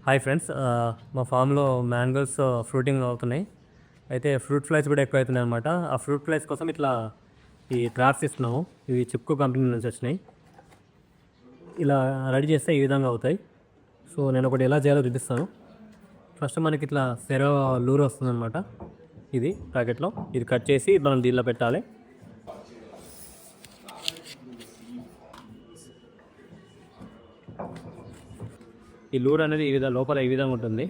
Hi friends, మా ఫామ్లో mangoes fruiting అవుతున్నాయి. అయితే ఫ్రూట్ ఫ్లైస్ కూడా ఎక్కువ అవుతున్నాయి అనమాట. ఆ ఫ్రూట్ ఫ్లైస్ కోసం ఇట్లా ఈ ట్రాప్స్ ఇస్తున్నాము. ఇవి చిప్కో కంపెనీ నుంచి వచ్చినాయి. ఇలా రెడీ చేస్తే ఈ విధంగా అవుతాయి. సో నేను ఒకటి ఎలా చేయాలో చూపిస్తాను. ఫస్ట్ మనకి ఇట్లా సెరో లూర్ వస్తుందన్నమాట. ఇది ప్యాకెట్లో ఇది కట్ చేసి మనం దీనిలో పెట్టాలి. ఈ లూర్ అనేది ఈ విధంగా లోపల ఈ విధంగా ఉంటుంది.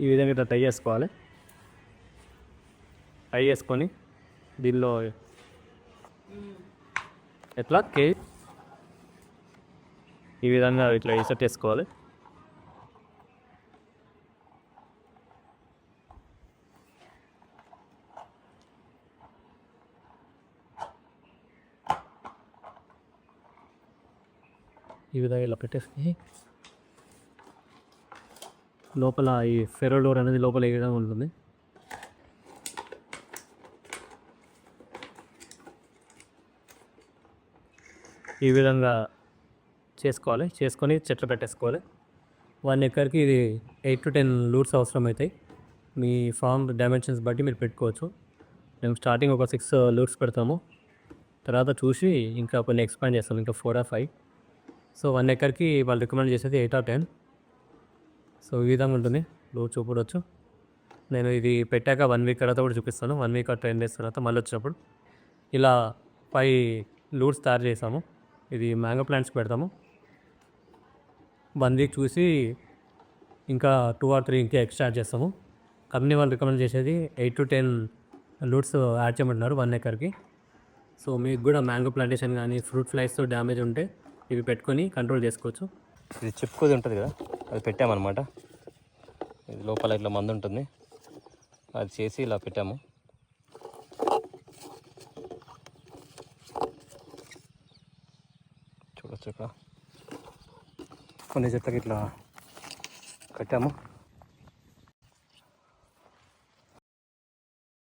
ఈ విధంగా ఇట్లా టై చేసుకోవాలి. టై చేసుకొని దీనిలో ఎట్లా ఈ విధంగా ఇట్లా ఇన్సర్ట్ చేసుకోవాలి. ఈ విధంగా ఇలా పెట్టేసి లోపల ఈ ఫెరో డోర్ అనేది లోపల ఏ విధంగా ఉంటుంది. ఈ విధంగా చేసుకోవాలి. చేసుకొని చెట్లు పెట్టేసుకోవాలి. 1 ఎకర్కి ఇది 8 to 10 లూర్స్ అవసరం అవుతాయి. మీ ఫామ్ డైమెన్షన్స్ బట్టి మీరు పెట్టుకోవచ్చు. మేము స్టార్టింగ్ ఒక 6 లూర్స్ పెడతాము. తర్వాత చూసి ఇంకా కొన్ని ఎక్స్పాండ్ చేస్తాము, ఇంకా 4 or 5. సో 1 ఎకర్కి వాళ్ళు రికమెండ్ చేసేది 8 or 10. సో ఈ విధంగా ఉంటుంది. లూర్ చూపవచ్చు. నేను ఇది పెట్టాక 1 వీక్ తర్వాత కూడా చూపిస్తాను. 1 వీక్ or 10 days తర్వాత మళ్ళీ వచ్చినప్పుడు ఇలా 5 లూర్స్ తయారు చేసాము. ఇది మ్యాంగో ప్లాంట్స్కి పెడతాము. 1 వీక్ చూసి ఇంకా 2 or 3 ఇంకా ఎక్స్ట్రా యాడ్ చేస్తాము. కంపెనీ వాళ్ళు రికమెండ్ చేసేది 8 to 10 లూట్స్ యాడ్ చేయమంటున్నారు 1 ఎకర్కి. సో మీకు కూడా మ్యాంగో ప్లాంటేషన్ కానీ ఫ్రూట్ ఫ్లైస్తో డ్యామేజ్ ఉంటే ఇవి పెట్టుకొని కంట్రోల్ చేసుకోవచ్చు. ఇది చిప్పుకోది ఉంటుంది కదా, అది పెట్టామన్నమాట. ఇది లోపల ఇట్లా మందు ఉంటుంది, అది చేసి ఇలా పెట్టాము. చూడొచ్చు, ఇక్కడ కొన్ని చెట్లకి ఇట్లా కట్టాము.